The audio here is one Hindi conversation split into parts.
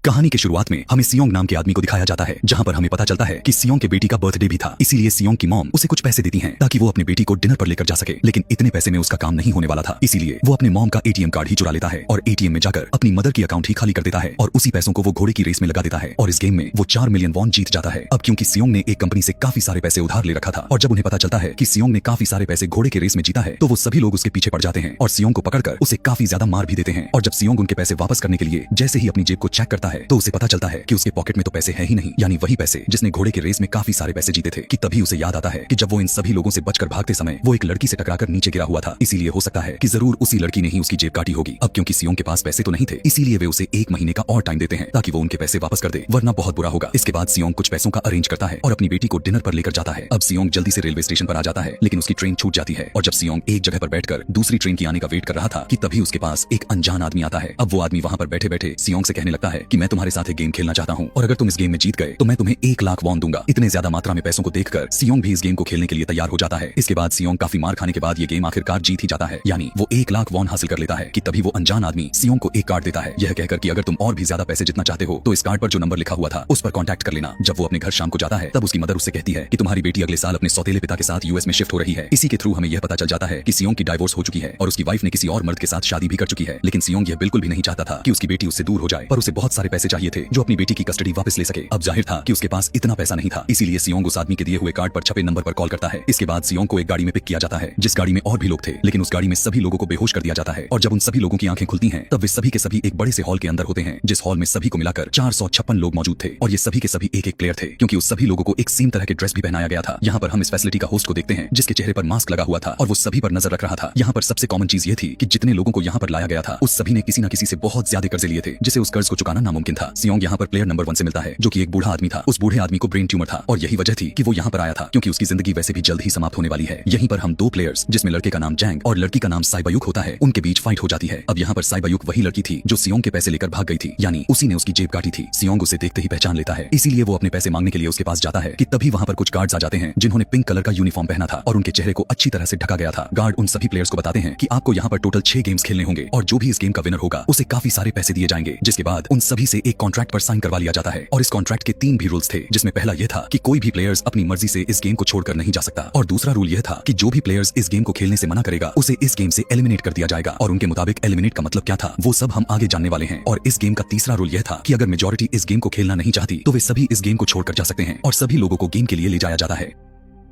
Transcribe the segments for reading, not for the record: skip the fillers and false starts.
कहानी के शुरुआत में हमें सियोंग नाम के आदमी को दिखाया जाता है, जहाँ पर हमें पता चलता है कि सियोंग के बेटी का बर्थडे भी था। इसीलिए सियोंग की मॉम उसे कुछ पैसे देती हैं ताकि वो अपने बेटी को डिनर पर लेकर जा सके। लेकिन इतने पैसे में उसका काम नहीं होने वाला था, इसीलिए वो अपने मॉम का एटीएम कार्ड ही चुरा लेता है और एटीएम में जाकर अपनी मदर की अकाउंट ही खाली कर देता है और उसी पैसों को वो घोड़े की रेस में लगा देता है और इस गेम में वो 4 मिलियन वॉन जीत जाता है। अब क्योंकि सियोंग ने एक कंपनी से काफी सारे पैसे उधार ले रखा था और जब उन्हें पता चलता है कि सियोंग ने काफी सारे पैसे घोड़े के रेस में जीता है तो वो सभी लोग उसके पीछे पड़ जाते हैं और सियोंग को पकड़कर उसे काफी ज्यादा मार भी देते हैं। और जब सियोंग उनके पैसे वापस करने के लिए जैसे ही अपनी जेब को चेक करता है तो उसे पता चलता है कि उसके पॉकेट में तो पैसे है ही नहीं, यानी वही पैसे जिसने घोड़े के रेस में काफी सारे पैसे जीते थे। कि तभी उसे याद आता है कि जब वो इन सभी लोगों से बचकर भागते समय वो एक लड़की से टकराकर नीचे गिरा हुआ था, इसीलिए हो सकता है कि जरूर उसी लड़की ने ही उसकी जेब काटी होगी। अब क्योंकि सियोंग के पास पैसे तो नहीं थे, इसीलिए वे उसे 1 महीने का और टाइम देते हैं ताकि वो उनके पैसे वापस कर दे, वरना बहुत बुरा होगा। इसके बाद सियोंग कुछ पैसों का अरेंज करता है और अपनी बेटी को डिनर पर लेकर जाता है। अब सियोंग जल्दी से रेलवे स्टेशन पर आ जाता है, लेकिन उसकी ट्रेन छूट जाती है और जब सियोंग एक जगह पर बैठकर दूसरी ट्रेन की आने का वेट कर रहा था कि तभी उसके पास एक अनजान आदमी आता है। अब वो आदमी वहाँ पर बैठे बैठे सियोंग से कहने लगता है कि मैं तुम्हारे साथ एक गेम खेलना चाहता हूँ और अगर तुम इस गेम में जीत गए तो मैं तुम्हें 1 लाख वॉन दूंगा। इतने ज्यादा मात्रा में पैसों को देखकर सियोंग भी इस गेम को खेलने के लिए तैयार हो जाता है। इसके बाद सियोंग काफी मार खाने के बाद ये गेम आखिरकार जीत ही जाता है, यानी वो 1 लाख वॉन हासिल कर लेता है। कि तभी वो अनजान आदमी सियोंग को एक कार्ड देता है, यह कहकर कि अगर तुम और भी ज्यादा पैसे जितना चाहते हो तो इस कार्ड पर जो नंबर लिखा हुआ था उस पर कॉन्टैक्ट कर लेना। जब वो अपने घर शाम को जाता है तब उसकी मदर उससे कहती है कि तुम्हारी बेटी अगले साल अपने सौतेले पिता के साथ यूएस में शिफ्ट हो रही है। इसी के थ्रू हमें यह पता चल जाता है कि सियोंग की डाइवोर्स हो चुकी है और उसकी वाइफ ने किसी और मर्द के साथ शादी भी कर चुकी है। लेकिन सियोंग यह बिल्कुल भी नहीं चाहता था कि उसकी बेटी उससे दूर हो जाए, पर उसे बहुत सारे पैसे चाहिए थे जो अपनी बेटी की कस्टडी वापस ले सके। अब जाहिर था कि उसके पास इतना पैसा नहीं था, इसीलिए सियोंग उस आदमी के दिए हुए कार्ड पर छपे नंबर पर कॉल करता है। इसके बाद सियोंग को एक गाड़ी में पिक किया जाता है जिस गाड़ी में और भी लोग थे, लेकिन उस गाड़ी में सभी लोगों को बेहोश कर दिया जाता है और जब उन सभी लोगों की आंखें खुलती हैं तब वे सभी के सभी एक बड़े से हॉल के अंदर होते हैं, जिस हॉल में सभी को मिलाकर 456 लोग मौजूद थे और ये सभी के सभी एक प्लेयर थे, क्योंकि उस सभी लोगों को एक सेम तरह के ड्रेस भी पहनाया गया था। यहाँ पर हम इस फैसिलिटी का होस्ट को देखते हैं जिसके चेहरे पर मास्क लगा हुआ था और वो सभी पर नजर रख रहा था। यहाँ पर सबसे कॉमन चीज ये थी कि जितने लोगों को यहाँ पर लाया गया था उस सभी ने किसी न किसी से बहुत ज्यादा कर्जे लिए थे, जिसे उस कर्ज को चुकाना नामुमकिन था। सियोंग यहाँ पर प्लेयर नंबर 1 से मिलता है जो कि एक बूढ़ा आदमी था। उस बूढ़े आदमी को ब्रेन ट्यूमर था और यही वजह थी कि वो यहाँ पर आया था, क्योंकि उसकी जिंदगी वैसे भी जल्द ही समाप्त होने वाली है। यहीं पर हम 2 प्लेयर्स जिसमें लड़के का नाम जैंग और लड़की का नाम साइबायुक होता है, उनके बीच फाइट हो जाती है। अब यहाँ पर साइबायुक वही लड़की थी जो सियोंग के पैसे लेकर भाग गई थी, यानी उसी ने उसकी जेब काटी थी। सियोंग उसे देखते ही पहचान लेता है, इसीलिए वो अपने पैसे मांगने के लिए उसके पास जाता है। कि तभी वहाँ पर कुछ गार्ड्स आ जाते हैं जिन्होंने पिंक कलर का यूनिफॉर्म पहना था और उनके चेहरे को अच्छी तरह से ढका गया था। गार्ड उन सभी प्लेयर्स को बताते हैं कि आपको यहाँ पर टोटल 6 गेम्स खेलने होंगे और जो भी इस गेम का विनर होगा उसे काफी सारे पैसे दिए जाएंगे। जिसके बाद उन सभी से एक कॉन्ट्रैक्ट पर साइन करवा लिया जाता है और इस कॉन्ट्रैक्ट के 3 भी रूल्स थे, जिसमें पहला यह था कि कोई भी प्लेयर्स अपनी मर्जी से इस गेम को छोड़कर नहीं जा सकता और दूसरा रूल यह था कि जो भी प्लेयर्स इस गेम को खेलने से मना करेगा उसे इस गेम से एलिमिनेट कर दिया जाएगा। और उनके मुताबिक एलिमिनेट का मतलब क्या था वो सब हम आगे जानने वाले हैं। और इस गेम का तीसरा रूल यह था कि अगर मेजॉरिटी इस गेम को खेलना नहीं चाहती तो वे सभी इस गेम को छोड़कर जा सकते हैं और सभी लोगों को गेम के लिए ले जाया जाता है।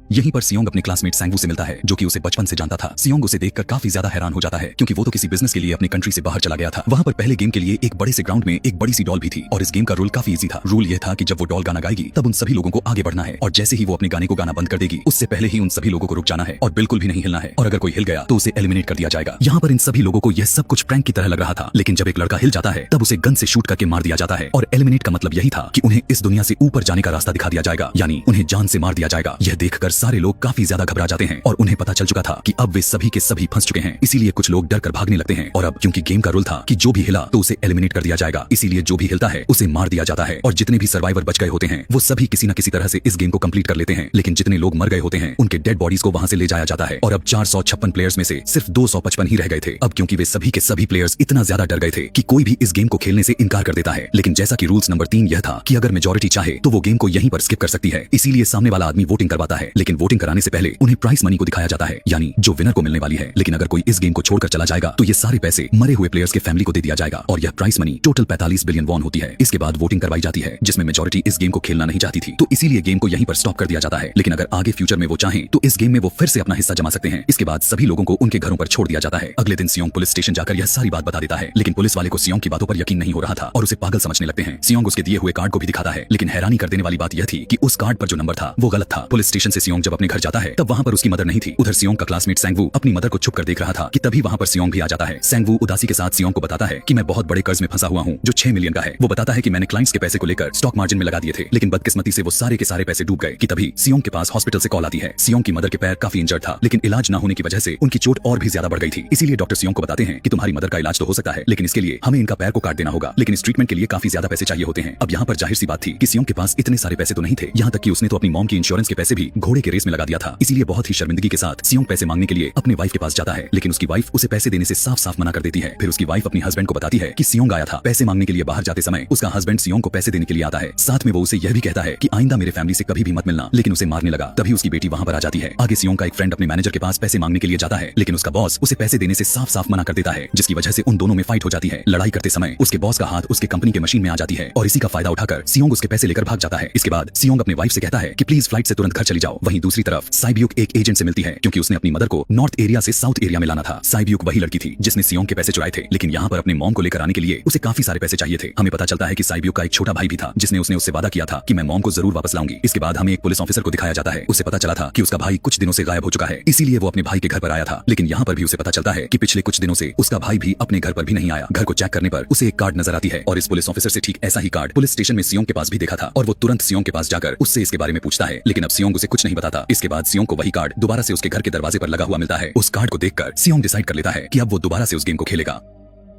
यहीं पर सियोंग अपने क्लासमेट सैंगवू से मिलता है जो कि उसे बचपन से जानता था। सियोंग उसे देखकर काफी ज्यादा हैरान हो जाता है क्योंकि वो तो किसी बिजनेस के लिए अपनी कंट्री से बाहर चला गया था। वहाँ पर पहले गेम के लिए एक बड़े से ग्राउंड में एक बड़ी सी डॉल भी थी और इस गेम का रूल काफी इजी था। रूल यह था कि जब वो डॉल गाना गाएगी तब उन सभी लोगों को आगे बढ़ना है और जैसे ही वो अपने गाने को गाना बंद कर देगी उससे पहले ही उन सभी लोगों को रुक जाना है और बिल्कुल भी नहीं हिलना है और अगर कोई हिल गया तो उसे एलिमिनेट कर दिया जाएगा। यहाँ पर इन सभी लोगों को यह सब कुछ प्रैंक की तरह लग रहा था, लेकिन जब एक लड़का हिल जाता है तब उसे गन से शूट करके मार दिया जाता है और एलिमिनेट का मतलब यही था कि उन्हें इस दुनिया से ऊपर जाने का रास्ता दिखा दिया जाएगा, यानी उन्हें जान से मार दिया जाएगा। यह देखकर सारे लोग काफी ज्यादा घबरा जाते हैं और उन्हें पता चल चुका था कि अब वे सभी के सभी फंस चुके हैं, इसीलिए कुछ लोग डर कर भागने लगते हैं। और अब क्योंकि गेम का रूल था कि जो भी हिला तो उसे एलिमिनेट कर दिया जाएगा, इसीलिए जो भी हिलता है उसे मार दिया जाता है और जितने भी सर्वाइवर बच गए होते हैं वो सभी किसी न किसी तरह से इस गेम को कंप्लीट कर लेते हैं। लेकिन जितने लोग मर गए होते हैं उनके डेड बॉडीज को वहां से ले जाया जाता है और अब 456 प्लेयर्स में से सिर्फ 255 ही रह गए थे। अब क्योंकि वे सभी के सभी प्लेयर्स इतना ज्यादा डर गए थे कि कोई भी इस गेम को खेलने से इनकार कर देता है। लेकिन जैसा कि रूल्स नंबर 3 यह था कि अगर मेजॉरिटी चाहे तो वो गेम को यहीं पर स्किप कर सकती है, इसीलिए सामने वाला आदमी वोटिंग करवाता है। लेकिन वोटिंग कराने से पहले उन्हें प्राइस मनी को दिखाया जाता है, यानी जो विनर को मिलने वाली है। लेकिन अगर कोई इस गेम को छोड़कर चला जाएगा तो ये सारे पैसे मरे हुए प्लेयर्स के फैमिली को दे दिया जाएगा और यह prize money total 45 billion won होती है। इसके बाद वोटिंग करवाई जाती है जिसमें मेजॉरिटी इस गेम को खेलना नहीं चाहती थी, तो इसीलिए गेम को यहीं पर स्टॉप कर दिया जाता है। लेकिन अगर आगे फ्यूचर में वो चाहें तो इस गेम में वो फिर से अपना हिस्सा जमा सकते हैं। इसके बाद सभी लोगों को उनके घरों पर छोड़ दिया जाता है। अगले दिन सियोंग पुलिस स्टेशन जाकर यह सारी बात बता देता है, लेकिन पुलिस वाले को सियोंग की बातों पर यकीन नहीं हो रहा था और उसे पागल समझने लगते हैं। सियोंग उसके दिए हुए कार्ड को भी दिखाता है, लेकिन हैरानी कर देने वाली बात यह थी कि उस कार्ड पर जो नंबर था वो गलत था। पुलिस स्टेशन से सियोंग जब अपने घर जाता है तब वहाँ पर उसकी मदर नहीं थी। उधर सियोंग का क्लासमेट सैंगवू अपनी मदर को छुप कर देख रहा था कि तभी वहाँ पर सियोंग भी आ जाता है। सैंगवू उदासी के साथ सियोंग को बताता है कि मैं बहुत बड़े कर्ज में फंसा हुआ हूँ जो 6 मिलियन का है। वो बताता है कि मैंने क्लाइंट्स के पैसे को लेकर स्टॉक मार्जिन में लगा दिए थे, लेकिन बदकिस्मती से वो सारे के सारे पैसे डूब गए। कि तभी सियोंग के पास हॉस्पिटल से कॉल आती है। सियोंग की मदर के पैर काफी इंजर्ड था, लेकिन इलाज न होने की वजह से उनकी चोट और भी ज्यादा बढ़ गई थी। इसीलिए डॉक्टर सियोंग को बताते हैं कि तुम्हारी मदर का इलाज तो हो सकता है, लेकिन इसके लिए हमें इनका पैर को काट देना होगा, लेकिन इस ट्रीटमेंट के लिए काफी ज्यादा पैसे चाहिए होते हैं। अब यहाँ पर जाहिर सी बात थी कि सियोंग के पास इतने सारे पैसे तो नहीं थे, यहाँ तक कि उसने तो अपनी मॉम की इंश्योरेंस के पैसे भी घोड़े के रेस में लगा दिया था। इसीलिए बहुत ही शर्मिंदगी के साथ सियोंग पैसे मांगने के लिए अपने वाइफ के पास जाता है, लेकिन उसकी वाइफ उसे पैसे देने से साफ साफ मना कर देती है। फिर उसकी वाइफ अपनी हस्बैंड को बताती है कि सियोंग आया था पैसे मांगने के लिए। बाहर जाते समय उसका हस्बैंड सियोंग को पैसे देने के लिए आता है। साथ में वो उसे यह भी कहता है कि आइंदा मेरे फैमिली से कभी भी मत मिलना, लेकिन उसे मारने लगा। तभी उसकी बेटी वहां पर आ जाती है। आगे सियोंग का एक फ्रेंड अपने मैनेजर के पास पैसे मांगने के लिए जाता है, लेकिन उसका बॉस उसे पैसे देने से साफ साफ मना कर देता है, जिसकी वजह से उन दोनों में फाइट हो जाती है। लड़ाई करते समय उसके बॉस का हाथ उसके कंपनी के मशीन में आ जाती है और इसी का फायदा उठाकर सियोंग उसके पैसे लेकर भाग जाता है। इसके बाद सियोंग अपने वाइफ से कहता है कि प्लीज फ्लाइट से तुरंत घर चली जाओ। वहीं दूसरी तरफ साइब्यूक एक एजेंट से मिलती है, क्योंकि उसने अपनी मदर को नॉर्थ एरिया से साउथ एरिया में लाना था। साइब्यूक वही लड़की थी जिसने सियोंग के पैसे चुराए थे, लेकिन यहाँ पर अपने मॉम को लेकर आने के लिए उसे काफी सारे पैसे चाहिए थे। हमें पता चलता है कि साइब्यूक का एक छोटा भाई भी था, जिसने उससे वादा किया था कि मैं मॉम को जरूर वापस लाऊंगी। इसके बाद हमें एक पुलिस ऑफिसर को दिखाया जाता है। उसे पता चला था कि उसका भाई कुछ दिनों से गायब हो चुका है, इसीलिए वो अपने भाई के घर पर आया था। लेकिन यहाँ पर भी उसे पता चलता है कि पिछले कुछ दिनों से उसका भाई भी अपने घर पर भी नहीं आया। घर को चेक करने पर उसे एक कार्ड नजर आती है और इस पुलिस ऑफिसर से ठीक ऐसा ही कार्ड पुलिस स्टेशन में सियोंग के पास भी देखा था और वो तुरंत सियोंग के पास जाकर उससे इसके बारे में पूछता है, लेकिन अब सियोंग उसे कुछ नहीं बताता। इसके बाद सियोंग को वही कार्ड दोबारा से उसके घर के दरवाजे पर लगा हुआ मिलता है। उस कार्ड को देखकर सियोंग डिसाइड कर लेता है कि अब वो दोबारा से उस गेम को खेलेगा।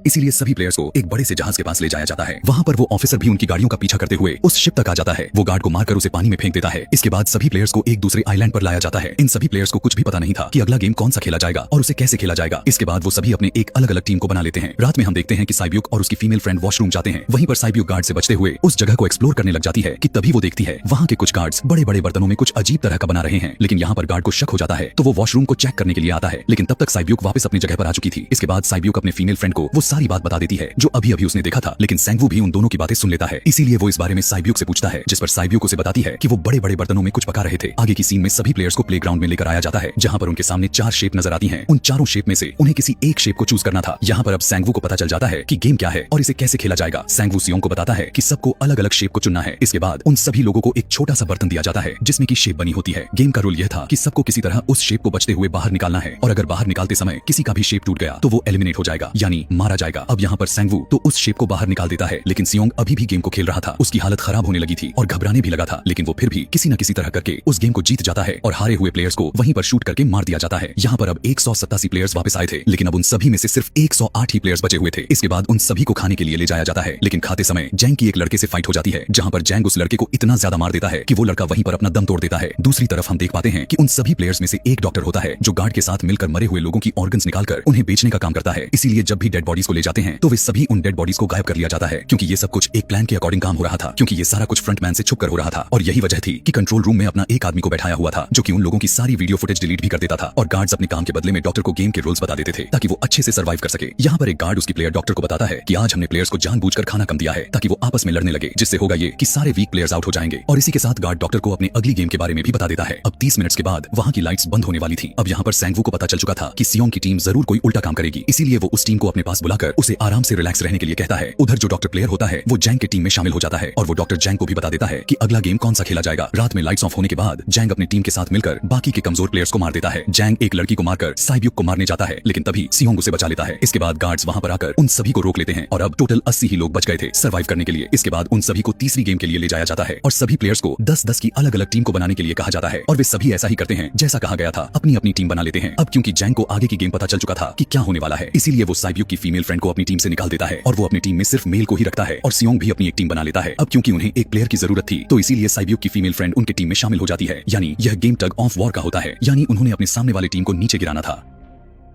इसीलिए सभी प्लेयर्स को एक बड़े से जहाज के पास ले जाया जाता है। वहां पर वो ऑफिसर भी उनकी गाड़ियों का पीछा करते हुए उस शिप तक आ जाता है। वो गार्ड को मारकर उसे पानी में फेंक देता है। इसके बाद सभी प्लेयर्स को एक दूसरे आइलैंड पर लाया जाता है। इन सभी प्लेयर्स को कुछ भी पता नहीं था कि अगला गेम कौन सा खेला जाएगा और उसे कैसे खेला जाएगा। इसके बाद वो सभी अपने एक अलग अलग टीम को बना लेते हैं। रात में हम देखते हैं कि साइब्यूक और उसकी फीमेल फ्रेंड वॉशरूम जाते हैं। वहीं पर साइब्यूक गार्ड से बचते हुए उस जगह को एक्सप्लोर करने लग जाती है कि तभी वो देखती है वहां के कुछ गार्ड्स बड़े बड़े बर्तनों में कुछ अजीब तरह का बना रहे हैं। लेकिन यहाँ पर गार्ड को शक हो जाता है, तो वो वॉशरूम को चेक करने के लिए आता है। लेकिन तब तक साइब्यूक वापस अपनी जगह पर आ चुकी थी। इसके बाद साइब्यूक अपने फीमेल फ्रेंड को वो सारी बात बता देती है जो अभी अभी उसने देखा था। लेकिन सैंगवू भी उन दोनों की बातें सुन लेता है, इसीलिए वो इस बारे में साइब्यूक से पूछता है, जिस पर साइब्यूक उसे बताती है कि वो बड़े बड़े बर्तनों में कुछ पका रहे थे। आगे की सीन में सभी प्लेयर्स को प्लेग्राउंड में लेकर आया जाता है, जहां पर उनके सामने 4 शेप नजर आती हैं। उन चारों शेप में से उन्हें किसी एक शेप को चूज करना था। यहाँ पर अब सैंगवू को पता चल जाता है कि गेम क्या है और इसे कैसे खेला जाएगा। सैंगवू सियोंग को बताता है कि सबको अलग अलग शेप को चुनना है। इसके बाद उन सभी लोगों को एक छोटा सा बर्तन दिया जाता है जिसमें की शेप बनी होती है। गेम का रूल यह था कि सबको किसी तरह उस शेप को बचते हुए बाहर निकालना है और अगर बाहर निकालते समय किसी का भी शेप टूट गया तो वो एलिमिनेट हो जाएगा, यानी मारा जाएगा। अब यहाँ पर सैंगवू तो उस शेप को बाहर निकाल देता है, लेकिन सियोंग अभी भी गेम को खेल रहा था। उसकी हालत खराब होने लगी थी और घबराने भी लगा था, लेकिन वो फिर भी किसी न किसी तरह करके उस गेम को जीत जाता है और हारे हुए प्लेयर्स को वहीं पर शूट करके मार दिया जाता है। यहाँ पर अब 187 प्लेयर्स वापस आए थे, लेकिन अब उन सभी में से सिर्फ 108 ही प्लेयर्स बचे हुए थे। इसके बाद उन सभी को खाने के लिए ले जाया जाता है, लेकिन खाते समय जैंग की एक लड़के से फाइट हो जाती है, जहाँ पर जैंग उस लड़के को इतना ज्यादा मार देता है कि वो लड़का वहीं पर अपना दम तोड़ देता है। दूसरी तरफ हम देख पाते हैं कि उन सभी प्लेयर्स में से एक डॉक्टर होता है जो गार्ड के साथ मिलकर मरे हुए लोगों की ऑर्गन्स निकालकर उन्हें बेचने का काम करता है। इसीलिए जब भी डेड बॉडीज को ले जाते हैं तो वे सभी उन डेड बॉडीज को गायब कर लिया जाता है, क्योंकि ये सब कुछ एक प्लान के अकॉर्डिंग काम हो रहा था, क्योंकि ये सारा कुछ फ्रंटमैन से छुपकर हो रहा था। और यही वजह थी कि कंट्रोल रूम में अपना एक आदमी को बैठाया हुआ था जो कि उन लोगों की सारी वीडियो फुटेज डिलीट भी कर देता था और गार्ड्स अपने काम के बदले में डॉक्टर को गेम के रूल्स बता देते थे ताकि वो अच्छे से सर्वाइव कर सके। यहाँ पर एक गार्ड उसकी प्लेयर डॉक्टर को बताता है कि आज हमने प्लेयर्स को जानबूझकर खाना कम दिया है ताकि वो आपस में लड़ने लगे, जिससे होगा ये कि सारे वीक प्लेयर्स आउट हो जाएंगे। और इसी के साथ गार्ड डॉक्टर को अपने अगली गेम के बारे में भी बता देता है। अब 30 मिनट्स के बाद वहाँ की लाइट्स बंद होने वाली थी। अब यहाँ पर सैंगवू को पता चल चुका था कि सियोंग की टीम जरूर कोई उल्टा काम करेगी, इसीलिए वो उस टीम को अपने पास बुलाकर उसे आराम से रिलैक्स रहने के लिए कहता है। उधर जो डॉक्टर प्लेयर होता है वो जैंग की टीम में शामिल हो जाता है और वो डॉक्टर जैंग को भी बता देता है कि अगला गेम कौन सा खेला जाएगा। रात में लाइट्स ऑफ होने के बाद जैंग अपनी टीम के साथ मिलकर बाकी के कमजोर प्लेयर्स को मार देता है। जैंग एक लड़की को मारकर साइब्यूक को मारने जाता है, लेकिन तभी सियोंग उसे बचा लेता है। इसके बाद गार्ड्स वहां पर आकर उन सभी को रोक लेते हैं और अब टोटल 80 ही लोग बच गए थे सर्वाइव करने के लिए। इसके बाद उन सभी को तीसरी गेम के लिए ले जाया जाता है और सभी प्लेयर्स को 10-10 की अलग अलग टीम को बनाने के लिए कहा जाता है और वे सभी ऐसा ही करते हैं जैसा कहा गया था, अपनी अपनी टीम बना लेते हैं। अब क्योंकि जैंग को आगे की गेम पता चल चुका था कि क्या होने वाला है, इसीलिए वो साइब्यूक की फीमेल फ्रेंड को अपनी टीम से निकाल देता है और वो अपनी टीम में सिर्फ मेल को ही रखता है और सियोंग भी अपनी एक टीम बना लेता है। अब क्योंकि उन्हें एक प्लेयर की जरूरत थी तो इसीलिए साइब्यूक की फीमेल फ्रेंड उनकी टीम में शामिल हो जाती है, यानी यह गेम टग ऑफ वॉर का होता है, यानी उन्होंने अपने सामने वाली टीम को नीचे गिराना था।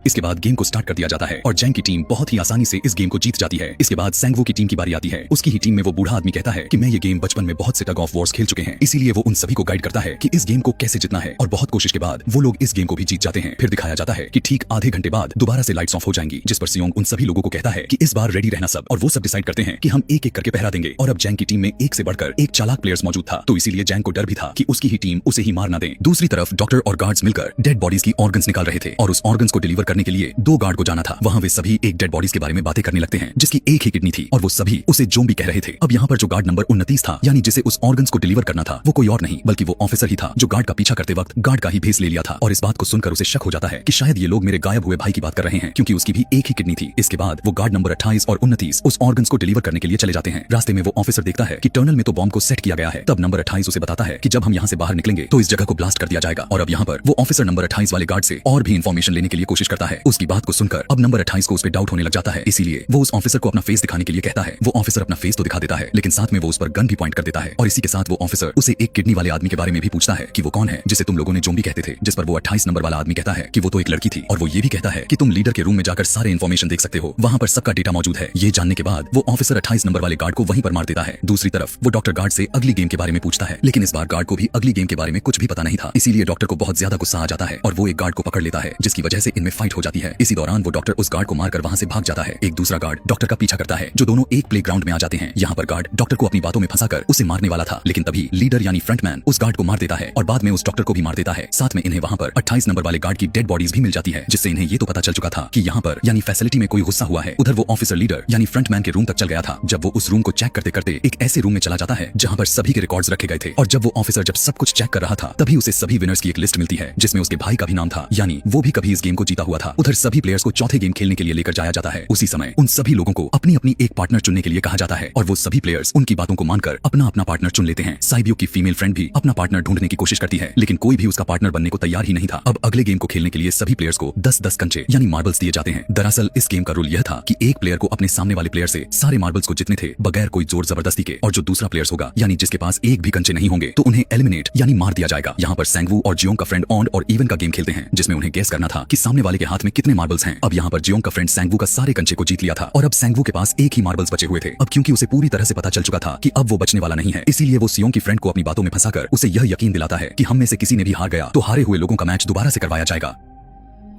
इसके बाद गेम को स्टार्ट कर दिया जाता है और जैंग की टीम बहुत ही आसानी से इस गेम को जीत जाती है। इसके बाद सैंगवू की टीम की बारी आती है। उसकी ही टीम में वो बूढ़ा आदमी कहता है कि मैं ये गेम बचपन में बहुत से टग ऑफ वॉर्स खेल चुके हैं, इसीलिए वो उन सभी को गाइड करता है कि इस गेम को कैसे जीतना है और बहुत कोशिश के बाद वो लोग इस गेम को भी जीत जाते हैं। फिर दिखाया जाता है कि ठीक आधे घंटे बाद दोबारा से लाइट्स ऑफ हो जाएंगी, जिस पर सियोंग उन सभी लोगों को कहता है कि इस बार रेडी रहना सब, और वो सब डिसाइड करते हैं कि हम एक एक करके पहरा देंगे। और अब जैंग की टीम में एक से बढ़कर एक चालाक प्लेयर्स मौजूद था, तो इसीलिए जैंग को डर भी था कि उसकी ही टीम उसे ही मार ना दे। दूसरी तरफ डॉक्टर और गार्ड्स मिलकर डेड बॉडीज की ऑर्गन्स निकाल रहे थे और उस ऑर्गन्स को डिलीवर करने के लिए 2 गार्ड को जाना था। वहां वे सभी एक डेड बॉडीज के बारे में बातें करने लगते हैं जिसकी एक ही किडनी थी और वो सभी उसे ज़ोंबी कह रहे थे। अब यहाँ पर जो गार्ड नंबर 29 था, यानी जिसे उस ऑर्गन्स को डिलीवर करना था, वो कोई और नहीं बल्कि वो ऑफिसर ही था जो गार्ड का पीछा करते वक्त गार्ड का ही भेस ले लिया था। और इस बात को सुनकर उसे शक हो जाता है कि शायद ये लोग मेरे गायब हुए भाई की बात कर रहे हैं, क्योंकि उसकी भी एक ही किडनी थी। इसके बाद वो गार्ड नंबर 28 और 29 उस ऑर्गन्स को डिलीवर करने के लिए चले जाते हैं। रास्ते में वो ऑफिसर देखता है कि टनल में तो बॉम्ब को सेट किया गया है। तब नंबर 28 उसे बताता है कि जब हम यहाँ से बाहर निकलेंगे तो इस जगह को ब्लास्ट कर दिया जाएगा। और अब यहाँ पर वो ऑफिसर नंबर 28 वाले गार्ड से और भी इंफॉर्मेशन लेने के लिए कोशिश करता जाता है। उसकी बात को सुनकर अब नंबर 28 को उस पर डाउट होने लग जाता है, इसीलिए वो उस ऑफिसर को अपना फेस दिखाने के लिए कहता है। वो ऑफिसर अपना फेस तो दिखा देता है, लेकिन साथ में वो उस पर गन भी पॉइंट कर देता है और इसी के साथ वो ऑफिसर उसे एक किडनी वाले आदमी के बारे में भी पूछता है कि वो कौन है जिसे तुम लोगों ने ज़ॉम्बी कहते थे, जिस पर वो 28 नंबर वाला आदमी कहता है कि वो तो एक लड़की थी और वो ये भी कहता है कि तुम लीडर के रूम में जाकर सारे इन्फॉर्मेशन देख सकते हो, वहां पर सबका डेटा मौजूद है। ये जानने के बाद वो ऑफिसर 28 नंबर वाले गार्ड को वहीं पर मार देता है। दूसरी तरफ वो डॉक्टर गार्ड से अगली गेम के बारे में पूछता है, लेकिन इस बार गार्ड को भी अगली गेम के बारे में कुछ भी पता नहीं था, इसीलिए डॉक्टर को बहुत ज्यादा गुस्सा आ जाता है और वो एक गार्ड को पकड़ लेता है, जिसकी वजह से इनमें फाइट हो जाती है। इसी दौरान वो डॉक्टर उस गार्ड को मारकर वहां से भाग जाता है। एक दूसरा गार्ड डॉक्टर का पीछा करता है, जो दोनों एक प्लेग्राउंड में आ जाते हैं। यहाँ पर गार्ड डॉक्टर को अपनी बातों में फंसाकर उसे मारने वाला था, लेकिन तभी लीडर यानी फ्रंटमैन उस गार्ड को मार देता है और बाद में उस डॉक्टर को भी मार देता है। साथ में इन्हें वहां पर 28 नंबर वाले गार्ड की डेड बॉडीज भी मिल जाती है, जिससे इन्हें ये तो पता चल चुका था कि यहाँ पर यानी फैसिलिटी में कोई गुस्सा हुआ है। उधर वो ऑफिसर लीडर यानी फ्रंटमैन के रूम तक चल गया था। जब वो उस रूम को चेक करते करते एक ऐसे रूम में चला जाता है जहाँ पर सभी के रिकॉर्ड्स रखे गए थे, और जब वो ऑफिसर जब सब कुछ चेक कर रहा था तभी उसे सभी विनर्स की एक लिस्ट मिलती है, जिसमें उसके भाई का भी नाम था, यानी वो भी कभी इस गेम को जीता हुआ था। उधर सभी प्लेयर्स को चौथे गेम खेलने के लिए लेकर जाया जाता है। उसी समय उन सभी लोगों को अपनी अपनी एक पार्टनर चुनने के लिए कहा जाता है और वो सभी प्लेयर्स उनकी बातों को मानकर अपना अपना पार्टनर चुन लेते हैं। साइबियो की फीमेल फ्रेंड भी अपना पार्टनर ढूंढने की कोशिश करती है, लेकिन कोई भी उसका पार्टनर बनने को तैयार ही नहीं था। अब अगले गेम को खेलने के लिए सभी प्लेयर्स को 10-10 कंचे यानी मार्बल्स दिए जाते हैं। दरअसल इस गेम का रूल यह था कि एक प्लेयर को अपने सामने वाले प्लेयर से सारे मार्बल्स को जितने थे बगैर कोई जोर जबरदस्ती के, और जो दूसरा प्लेयर्स होगा यानी जिसके पास एक भी कंचे नहीं होंगे तो उन्हें एलिमिनेट यानी मार दिया जाएगा। यहाँ पर सैंगवू और जियोंग का फ्रेंड ऑन और इवन का गेम खेलते हैं, जिसमें उन्हें गेस करना था कि सामने वाले के हाथ में कितने मार्बल्स हैं। अब यहाँ पर जियोंग का फ्रेंड सैंगवू का सारे कंचे को जीत लिया था और अब सैंगवू के पास एक ही मार्बल्स बचे हुए थे। अब क्योंकि उसे पूरी तरह से पता चल चुका था कि अब वो बचने वाला नहीं है, इसीलिए वो सियोंग की फ्रेंड को अपनी बातों में फंसाकर उसे यह यकीन दिलाता है कि हम में से किसी ने भी हार गया तो हारे हुए लोगों का मैच दोबारा से करवाया जाएगा।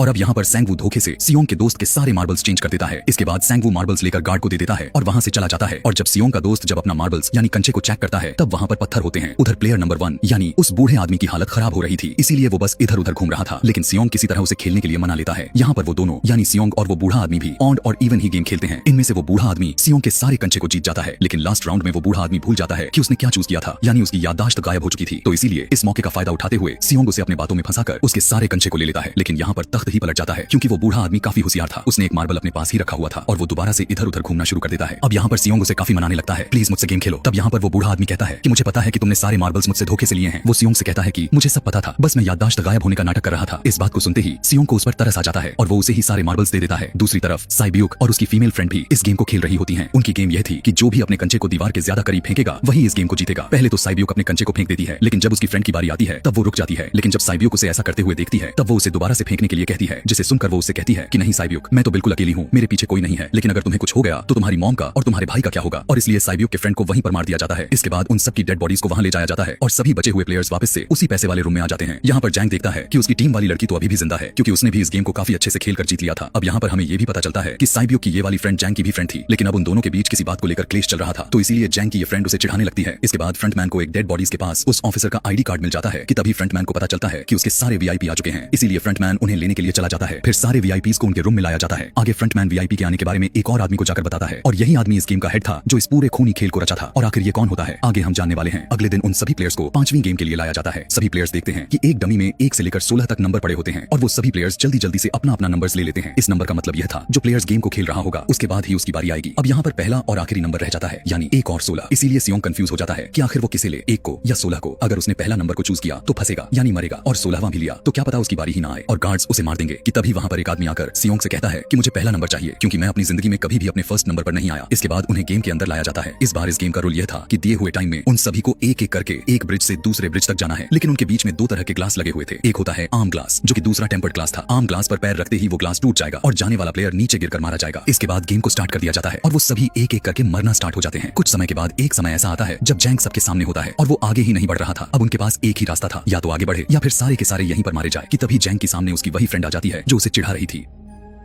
और अब यहाँ पर सैंगवू धोखे से सियोंग के दोस्त के सारे मार्बल्स चेंज कर देता है। इसके बाद सैंगवू मार्बल्स लेकर गार्ड को दे देता है और वहां से चला जाता है। और जब सियोंग का दोस्त जब अपना मार्बल्स यानी कंचे को चेक करता है तब वहां पर पत्थर होते हैं। उधर प्लेयर नंबर 1 यानी उस बूढ़े आदमी की हालत खराब हो रही थी, इसीलिए वो बस इधर उधर घूम रहा था, लेकिन सियोंग किसी तरह उसे खेलने के लिए मना लेता है। यहाँ पर वो दोनों यानी सियोंग और वो बूढ़ा आदमी भी ऑड और इवन ही गेम खेलते हैं। इनमें से वो बूढ़ा आदमी सियोंग के सारे कंचे को जीत जाता है, लेकिन लास्ट राउंड में वो बूढ़ा आदमी भूल जाता है कि उसने क्या चूज किया था, यानी उसकी याददाश्त गायब हो चुकी थी। तो इसीलिए इस मौके का फायदा उठाते हुए सियोंग उसे अपने बातों में फंसाकर उसके सारे कंचे को ले लेता है। लेकिन यहाँ पर तख्त ही पलट जाता है, क्योंकि वो बूढ़ा आदमी काफी होशियार था। उसने एक मार्बल अपने पास ही रखा हुआ था और वो दोबारा से इधर उधर घूमना शुरू कर देता है। अब यहाँ पर सियोंग उसे काफी मनाने लगता है, प्लीज मुझसे गेम खेलो। तब यहाँ पर वो बूढ़ा आदमी कहता है कि मुझे पता है कि तुमने सारे मार्बल्स मुझसे धोखे से लिए हैं। वो सियोंग से कहता है कि मुझे सब पता था, बस मैं याददाश्त गायब होने का नाटक कर रहा था। इस बात को सुनते ही सियोंग को उस पर तरस आ जाता है और वो उसे ही सारे मार्बल्स दे देता है। दूसरी तरफ साइबियुक और उसकी फीमेल फ्रेंड भी इस गेम को खेल रही होती हैं। उनकी गेम यह थी कि जो भी अपने कंचे को दीवार के ज्यादा करीब फेंकेगा वही इस गेम को जीतेगा। पहले तो साइबियुक अपने कंचे को फेंक देती है, लेकिन जब उसकी फ्रेंड की बारी आती है तब वो रुक जाती है। लेकिन जब साइबियुक उसे ऐसा करते हुए देखती है तब वो उसे दोबारा से फेंकने के लिए कहती है, जिसे सुनकर वो उसे कहती है कि नहीं साइबियुक, मैं तो बिल्कुल अकेली हूँ, मेरे पीछे कोई नहीं है, लेकिन अगर तुम्हें कुछ हो गया तो तुम्हारी मॉम का और तुम्हारे भाई का क्या होगा। और इसलिए साइबियुक के फ्रेंड को वहीं पर मार दिया जाता है। इसके बाद उन सब की डेड बॉडीज को वहां ले जाया जाता है और सभी बचे हुए प्लेयर्स वापस से उसी पैसे वाले रूम में आ जाते हैं। यहाँ पर जैंग देखता है कि उसकी टीम वाली लड़की तो अभी भी जिंदा है, क्योंकि उसने भी इस गेम को काफी अच्छे से खेलकर जीत लिया था। अब यहाँ पर हमें ये भी पता चलता है कि साइबियुक की ये वाली फ्रेंड जैंग की भी फ्रेंड थी, लेकिन अब उन दोनों के बीच किसी बात को लेकर क्लेश चल रहा था, तो इसीलिए जैंग की ये फ्रेंड उसे चिढ़ाने लगती है। इसके बाद फ्रंटमैन को एक डेड बॉडीज के पास उस ऑफिसर का आईडी कार्ड मिल जाता है कि तभी फ्रंटमैन को पता चलता है कि उसके सारे वीआईपी आ चुके हैं, इसीलिए फ्रंटमैन उन्हें लेने के लिए चला जाता है। फिर सारे वीआईपीज को उनके रूम में लाया जाता है। आगे फ्रंटमैन वीआईपी के आने के बारे में एक और आदमी को जाकर बताता है और यही आदमी इस गेम का हेड था जो इस पूरे खूनी खेल को रचा था। और आखिर ये कौन होता है आगे हम जानने वाले हैं। अगले दिन उन सभी प्लेयर्स को 5वीं गेम के लिए लाया जाता है। सभी प्लेयर्स देखते हैं कि एक डमी में 1 से लेकर 16 तक नंबर पड़े होते हैं और वो सभी प्लेयर्स जल्दी जल्दी से अपना अपना नंबर्स ले लेते हैं। इस नंबर का मतलब यह था जो प्लेयर्स गेम को खेल रहा होगा उसके बाद ही उसकी बारी आएगी। अब यहाँ पर पहला और आखिरी नंबर रह जाता है, यानी 1 और 16। इसीलिए सियोंग कंफ्यूज हो जाता है कि आखिर वो किसे ले, 1 को या 16 को। अगर उसने पहला नंबर को चूज किया तो फंसेगा यानी मरेगा, और 16वां भी लिया तो क्या पता उसकी बारी ही ना आए और गार्ड्स उसे मार देंगे। कि तभी वहां पर एक आदमी आकर सियोंग से कहता है कि मुझे पहला नंबर चाहिए, क्योंकि मैं अपनी जिंदगी में कभी भी अपने फर्स्ट नंबर पर नहीं आया। इसके बाद उन्हें गेम के अंदर लाया जाता है। इस बार इस गेम का रूल यह था कि दिए हुए टाइम में उन सभी को एक एक करके एक ब्रिज से दूसरे ब्रिज तक जाना है, लेकिन उनके बीच में 2 तरह के ग्लास लगे हुए थे। एक होता है आर्म ग्लास, जो कि दूसरा टेम्पर्ड ग्लास था। आर्म ग्लास पर पैर रखते ही वो ग्लास टूट जाएगा और जाने वाला प्लेयर नीचे गिरकर मारा जाएगा। इसके बाद गेम को स्टार्ट कर दिया जाता है और वो सभी एक एक करके मरना स्टार्ट हो जाते हैं। कुछ समय के बाद एक समय ऐसा आता है जब जैंग सबके सामने होता है और वो आगे ही नहीं बढ़ रहा था। अब उनके पास एक ही रास्ता था, या तो आगे बढ़े या फिर सारे के सारे यहीं पर मारे जाए। कि तभी जैंग के सामने उसकी वही फ्रेंड आ जाती है जो उसे चिढ़ा रही थी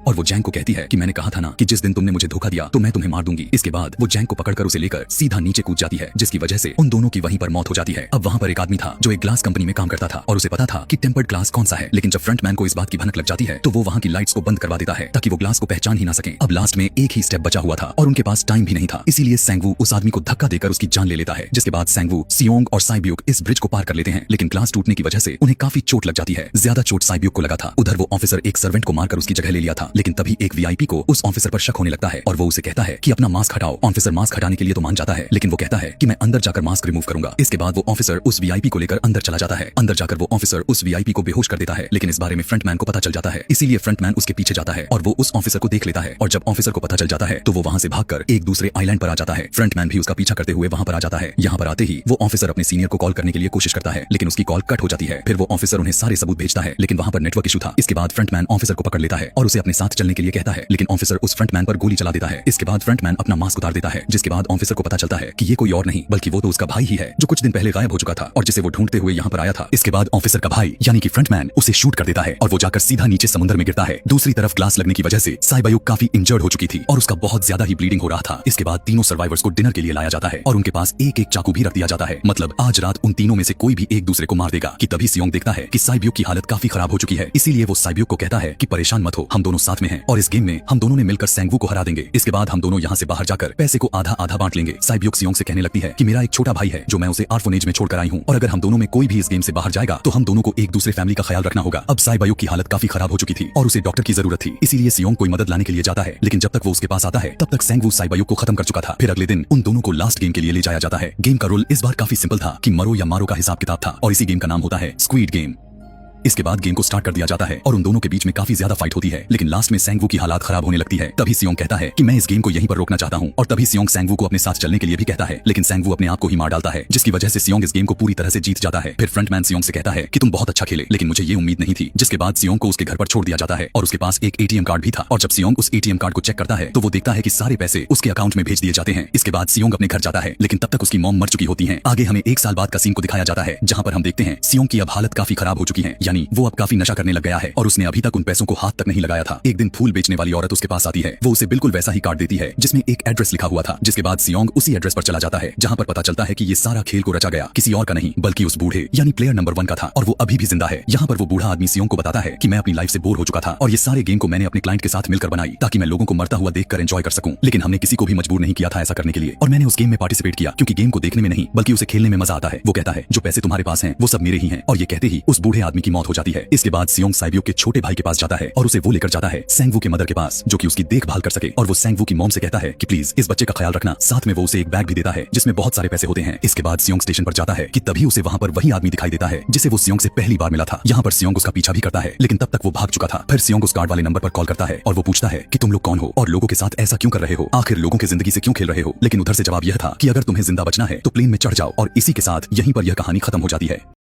और वो जैंग को कहती है कि मैंने कहा था ना कि जिस दिन तुमने मुझे धोखा दिया तो मैं तुम्हें मार दूंगी। इसके बाद वो जैंग को पकड़कर उसे लेकर सीधा नीचे कूद जाती है, जिसकी वजह से उन दोनों की वहीं पर मौत हो जाती है। अब वहां पर एक आदमी था जो एक ग्लास कंपनी में काम करता था और उसे पता था कि टेम्पर्ड ग्लास कौन सा है, लेकिन जब फ्रंटमैन को इस बात की भनक लग जाती है तो वो वहां की लाइट्स को बंद करवा देता है ताकि वो ग्लास को पहचान ही ना सके। अब लास्ट में एक ही स्टेप बचा हुआ था और उनके पास टाइम भी नहीं था, इसीलिए सैंगवू उस आदमी को धक्का देकर उसकी जान ले लेता है। जिसके बाद सैंगवू, सियोंग और साइबियुक इस ब्रिज को पार कर लेते हैं, लेकिन ग्लास टूटने की वजह से उन्हें काफी चोट लग जाती है। ज्यादा चोट साइबियुक को लगा था। उधर वो ऑफिसर एक सर्वेंट को मारकर उसकी जगह ले लिया था, लेकिन तभी एक वीआईपी को उस ऑफिसर पर शक होने लगता है और वो उसे कहता है कि अपना मास्क हटाओ। ऑफिसर मास्क हटाने के लिए तो मान जाता है, लेकिन वो कहता है कि मैं अंदर जाकर मास्क रिमूव करूंगा। इसके बाद वो ऑफिसर उस वीआईपी को लेकर अंदर चला जाता है। अंदर जाकर वो ऑफिसर उस वीआईपी को बेहोश कर देता है, लेकिन इस बारे में फ्रंटमैन को पता चल जाता है। इसीलिए फ्रंटमैन उसके पीछे जाता है और वो उस ऑफिसर को देख लेता है। और जब ऑफिसर को पता चल जाता है तो वो वहां से भागकर एक दूसरे आइलैंड पर आ जाता है। फ्रंटमैन भी उसका पीछा करते हुए वहां पर आ जाता है। यहाँ पर आते ही वो ऑफिसर अपने सीनियर को कॉल करने के लिए कोशिश करता है, लेकिन उसकी कॉल कट हो जाती है। फिर वो ऑफिसर उन्हें सारे सबूत भेजता है, लेकिन वहां पर नेटवर्क इशू था। इसके बाद फ्रंटमैन ऑफिसर को पकड़ लेता है और उसे अपने साथ चलने के लिए कहता है, लेकिन ऑफिसर उस फ्रंटमैन पर गोली चला देता है। इसके बाद फ्रंटमैन अपना मास्क उतार देता है, जिसके बाद ऑफिसर को पता चलता है कि ये कोई और नहीं बल्कि वो तो उसका भाई ही है, जो कुछ दिन पहले गायब हो चुका था और जिसे वो ढूंढते हुए यहाँ पर आया था। इसके बाद ऑफिसर का भाई यानी कि फ्रंटमैन उसे शूट कर देता है और वो जाकर सीधा नीचे समुद्र में गिरता है। दूसरी तरफ ग्लास लगने की वजह से साइबायुक काफी इंजर्ड हो चुकी थी और उसका बहुत ज्यादा ही ब्लीडिंग हो रहा था। इसके बाद तीनों सर्वाइवर्स को डिनर के लिए लाया जाता है और उनके पास एक एक चाकू भी रख दिया जाता है, मतलब आज रात उन तीनों में से कोई भी एक दूसरे को मार देगा। कि तभी सियोंग देखता है कि साइबायुक की हालत काफी खराब हो चुकी है, इसीलिए वो साइबायुक को कहता है कि परेशान मत हो, हम दोनों साथ में हैं और इस गेम में हम दोनों ने मिलकर सैंगवू को हरा देंगे। इसके बाद हम दोनों यहाँ से बाहर जाकर पैसे को आधा आधा बांट लेंगे। साइबायुक सियोंग से कहने लगती है कि मेरा एक छोटा भाई है जो मैं उसे ऑर्फनेज में छोड़कर आई हूँ और अगर हम दोनों में कोई भी इस गेम से बाहर जाएगा तो हम दोनों को एक दूसरे फैमिली का ख्याल रखना होगा। अब साइबायुक की हालत काफी खराब हो चुकी थी और उसे डॉक्टर की जरूरत थी, इसीलिए सियोंग कोई मदद लाने के लिए जाता है, लेकिन जब तक वो उसके पास आता है तब तक सैंगवू साइबायुक को खत्म कर चुका था। फिर अगले दिन उन दोनों को लास्ट गेम के लिए ले जाया जाता है। गेम का रूल इस बार काफी सिंपल था कि मरो या मारो का हिसाब किताब था और इसी गेम का नाम होता है स्क्विड गेम। इसके बाद गेम को स्टार्ट कर दिया जाता है और उन दोनों के बीच में काफी ज्यादा फाइट होती है, लेकिन लास्ट में सैंगवू की हालत खराब होने लगती है। तभी सियोंग कहता है कि मैं इस गेम को यहीं पर रोकना चाहता हूं और तभी सियोंग सैंगवू को अपने साथ चलने के लिए भी कहता है, लेकिन सैंगवू अपने आप को ही मार डालता है, जिसकी वजह से सियोंग इस गेम को पूरी तरह से जीत जाता है। फिर फ्रंटमैन सियोंग से कहता है कि तुम बहुत अच्छा खेले, लेकिन मुझे ये उम्मीद नहीं थी। जिसके बाद सियोंग को उसके घर पर छोड़ दिया जाता है और उसके पास एक एटीएम कार्ड भी था और जब सियोंग उस एटीएम कार्ड को चेक करता है तो वो देखता है कि सारे पैसे उसके अकाउंट में भेज दिए जाते हैं। इसके बाद सियोंग अपने घर जाता है, लेकिन तब तक उसकी मॉम मर चुकी होती है। आगे हमें एक साल बाद का सीन को दिखाया जाता है, जहां पर हम देखते हैं सियोंग की अब हालत काफी खराब हो चुकी है, यानी वो अब काफी नशा करने लग गया है और उसने अभी तक उन पैसों को हाथ तक नहीं लगाया था। एक दिन फूल बेचने वाली औरत उसके पास आती है, वो उसे बिल्कुल वैसा ही कार्ड देती है जिसमें एक एड्रेस लिखा हुआ था। जिसके बाद सियोंग उसी एड्रेस पर चला जाता है, जहां पर पता चलता है कि ये सारा खेल को रचा गया किसी और का नहीं बल्कि उस बूढ़े यानी प्लेयर नंबर 1 का था और वो अभी भी जिंदा है। यहाँ पर वो बूढ़ा आदमी सियोंग को बताता है कि मैं अपनी लाइफ से बोर हो चुका था और ये सारे गेम को मैंने अपने क्लाइंट के साथ मिलकर बनाई ताकि मैं लोगों को मरता हुआ देखकर एंजॉय कर सकूं, लेकिन हमने किसी को भी मजबूर नहीं किया था ऐसा करने के लिए और मैंने उस गेम में पार्टिसिपेट किया क्योंकि गेम को देखने में नहीं बल्कि उसे खेलने में मजा आता है। वो कहता है जो पैसे तुम्हारे पास हैं वो सब मेरे ही हैं और ये कहते ही उस बूढ़े आदमी की मौत हो जाती है। इसके बाद सियोंग साइबायुक के छोटे भाई के पास जाता है और उसे वो लेकर जाता है सैंगवू के मदर के पास, जो कि उसकी देखभाल कर सके, और वो सैंगवू की मॉम से कहता है कि प्लीज इस बच्चे का ख्याल रखना। साथ में वो उसे एक बैग भी देता है जिसमें बहुत सारे पैसे होते हैं। इसके बाद सियोंग स्टेशन पर जाता है कि तभी उसे वहां पर वही आदमी दिखाई देता है जिसे वो सियोंग से पहली बार मिला था। यहाँ पर सियोंग उसका पीछा भी करता है, लेकिन तब तक वो भाग चुका था। फिर सियोंग उस कार्ड वाले नंबर पर कॉल करता है और वो पूछता है कि तुम लोग कौन हो और लोगों के साथ ऐसा क्यों कर रहे हो, आखिर लोगों की जिंदगी से क्यों खेल रहे हो। लेकिन उधर से जवाब यह था कि अगर तुम्हें जिंदा बचना है तो प्लेन में चढ़ जाओ और इसी के साथ यहीं पर यह कहानी खत्म हो जाती है।